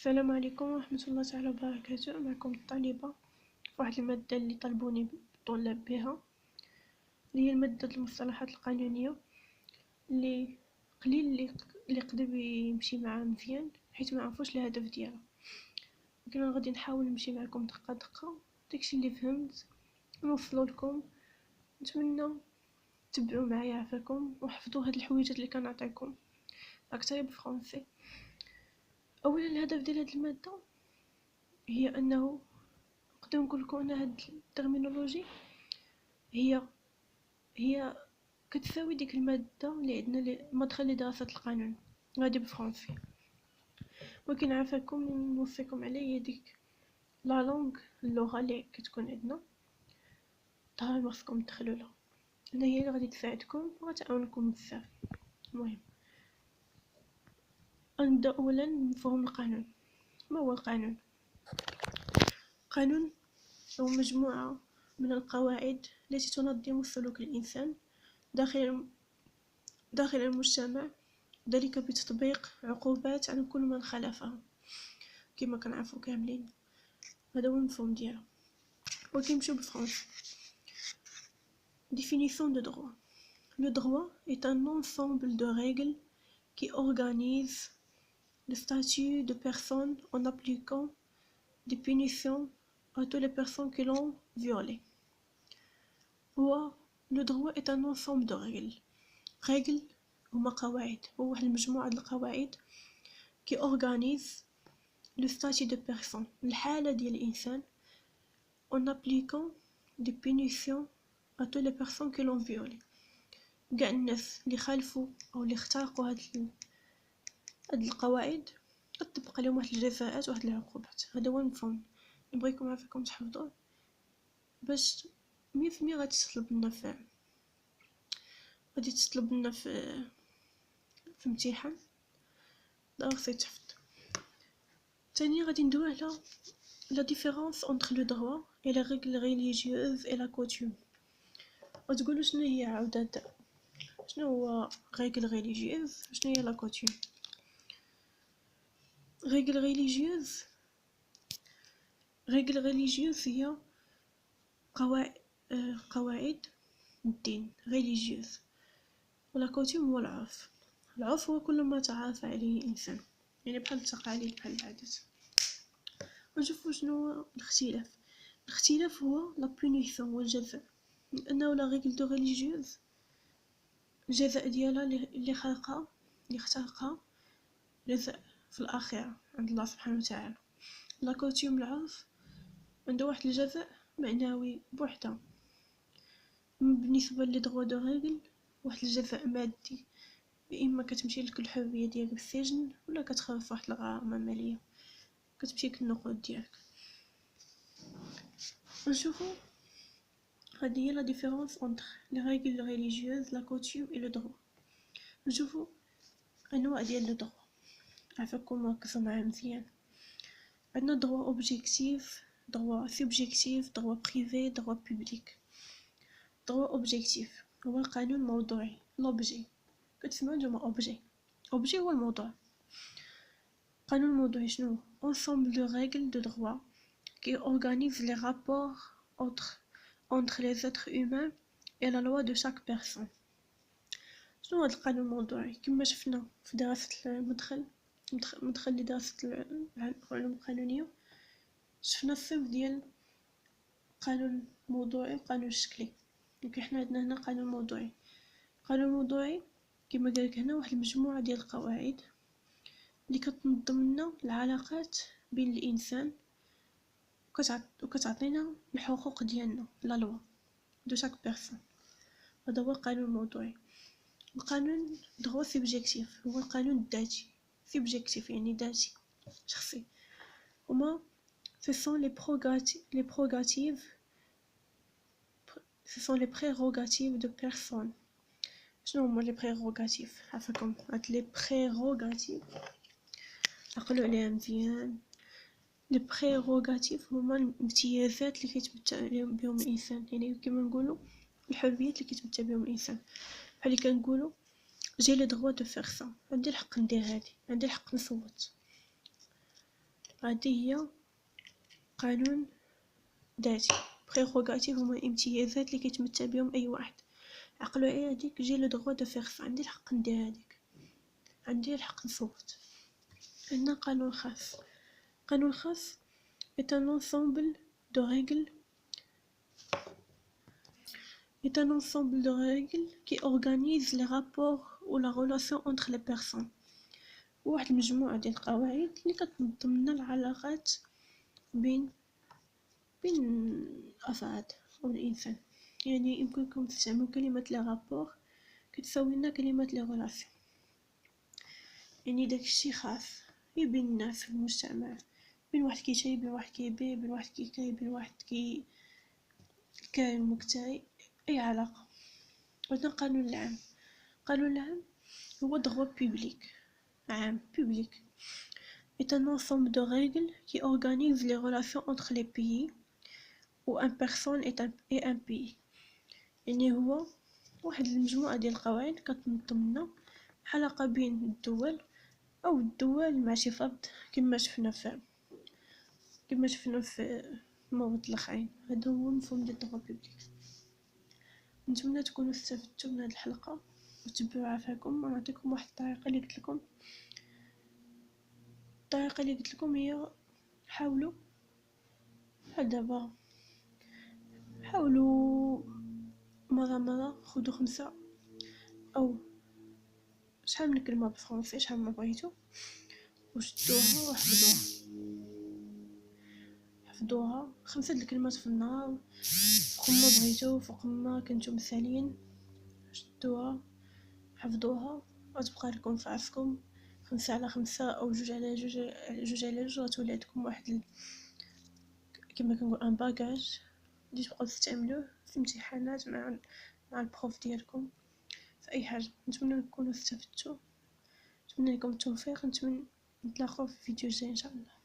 السلام عليكم ورحمة الله تعالى وبركاته. معكم الطالبة في واحد المادة اللي طلبوني الطلاب بها، اللي هي المادة المصطلحات القانونية، اللي قليل اللي يقدر يمشي معاه مزيان حيت ما عرفوش الهدف ديالها. لكن أنا غادي نحاول نمشي معكم دقة دقة داكشي اللي فهمت نوصلو لكم. نتمنى تبعوا معايا عافاكم وحفظوا هاد الحويجات اللي كنعطيكم اكثر بالفرنسي. اولا الهدف ديال هاد المادة هي انه نقدر نقول لكم ان هاد الترمينولوجي هي كتساوي ديك المادة اللي عندنا مدخل لدراسة القانون غادي بالفرنسي. ولكن عافاكم نوصيكم عليه هي ديك لا لونغ، اللغة اللي كتكون عندنا ضروري خصكم تدخلوا لها، انا هي اللي غادي تساعدكم وغتعاونكم بزاف. المهم نبدا اولا بمفهوم القانون. ما هو القانون؟ القانون هو مجموعة من القواعد التي تنظم سلوك الإنسان داخل المجتمع، ذلك بتطبيق عقوبات على كل من خالفها كما كنعرفو كاملين. هذا هو المفهوم ديالو. وكنمشيو بالفرنسي. Définition de droit. Le droit est un ensemble de règles qui organisent le statut de personne en appliquant des punitions à toutes les personnes qui l'ont violé. Le droit est un ensemble de règles هما قواعد، هو واحد المجموعة د القواعد qui organise le statut de personne، الحالة ديال الإنسان، en appliquant des punitions à toutes les personnes qui l'ont violé. كاع الناس اللي خالفوا أو اللي اخترقوا هاد القواعد كتطبق عليهم واحد الجزاءات واحد العقوبات. هذا هو المفهوم. نبغيكم عافاكم تحفظوه باش 100% غادي تطلب لنا في امتحان ضروري خصك تحفظ. ثاني غادي ندوي على la différence entre le droit et les règles religieuses et la coutume. وتقولوا شنو هي عاودة، شنو هو règle religieuse، شنو هي la coutume. règle religieuse هي قواعد الدين religieuse، ولا coutume هو العرف هو كل ما تعارف عليه الإنسان، يعني بحال التقاليد بحال العادات. ونشوفوا شنو هو الاختلاف هو لا بونيسيون، هو الجزاء. لأنه لا ريغل دو ريليجيوز الجزاء ديالها اللي اخترقها جزاء في الآخرة عند الله سبحانه وتعالى. لا كوتيوم العرف عنده واحد الجزاء معنوي بوحده. بالنسبة لدغوا دو ريغل واحد الجزاء مادي، يا اما كتمشي لك الحريه ديالك بالسجن ولا كتخلص واحد الغرامه ماليه كتمشي لك النقود ديالك. نشوفوا هذه هي لا ديفيرونس entre les règles religieuses, la coutume et le droit. نشوفوا انواع ديال لو droit. عافاكم ركزوا معايا مزيان. عندنا droit objectif, droit subjectif, droit privé, droit public. droit objectif هو القانون الموضوعي، l'objet. كتسمعوا نتوما objet هو الموضوع. قانون الموضوعي شنو؟ ensemble de règles de droit qui organise les rapports entre les êtres humains et la loi de chaque personne. شنو هذا القانون الموضوعي؟ كما شفنا في دراسة المدخل لدراسة العلوم القانونية، شفنا الصنف ديال قانون موضوعي وقانون شكلي. لكن حنا عندنا هنا قانون موضوعي. قانون موضوعي كما قالك هنا واحد المجموعة ديال القواعد اللي كتنظم لنا العلاقات بين الانسان وكتعطينا الحقوق ديالنا، لا لوا دو شاك بيرسون. هذا هو القانون الموضوعي. القانون دروا سوبجيكتيف هو القانون الذاتي. سوبجيكتيف يعني ذاتي شخصي. هما ce sont les prérogatives de personne. شنو هما لي بريروغاتيف؟ عافاكم هاد لي بريروغاتيف عقلوا عليها مزيان. لي بريروغاتيف هما الامتيازات اللي كيتمتع بهم الانسان، يعني كما نقولوا الحريات اللي كيتمتع بهم الانسان. بحال اللي كنقولوا جي لو دروا دو فير سا، عندي الحق ندير هادي، عندي الحق نصوت. هذه هي قانون ذاتي. بريغوغاتيف هما امتيازات اللي كيتمتع بهم اي واحد. عقلوا على هذيك، جي لو droit de faire ça، عندي الحق ندير هذيك، عندي الحق نصوت. عندنا قانون خاص. قانون خاص est un ensemble de règles qui organise les rapports ou la relation entre les personnes. واحد المجموعة ديال القواعد اللي كتنظم لنا العلاقات بين الأفراد أو الإنسان. يعني يمكنكم تستعملوا كلمة لي رابور كتساوي لنا كلمة لي غولاسيون. يعني داكشي خاص بين الناس في المجتمع، بين واحد كيشري، بين واحد كيبيع، بين واحد كيكري، بين واحد كاين مكتري، أي علاقة. عندنا القانون العام. القانون العام هو droit public عام public est un ensemble de règles qui organise les relations entre les pays ou une personne et un pays. يعني هو واحد المجموعة ديال القواعد كتنظم لنا العلاقة بين الدول أو الدول مع شي فرد، كما شفنا في المواد الآخرين. هذا هو مفهوم ديال الدروغ بوبليك. نتمنى تكونوا استفدتوا من هذه الحلقة وتبعوا عافاكم. ونعطيكم واحد الطريقة اللي قلت لكم هي حاولوا دابا، حاولوا مرة خذوا 5 أو شحال من كلمة بالفرنسي، شحال ما بغيتو، وشدوها وحفظوها 5 د الكلمات في النهار، فوق ما بغيتو، فوق ما كنتو مثالين. شدوها حفظوها وتبقى لكم في راسكم 5 على 5 أو 2 على 2 غتولي عندكم واحد كما كنقول ان باجاج اللي تبقاو تستعملوه في امتحانات مع البروف ديالكم في اي حاجه. نتمنى تكونوا استفدتوا، نتمنى لكم التوفيق، نتمنى نتلاقاو في فيديو جاي ان شاء الله.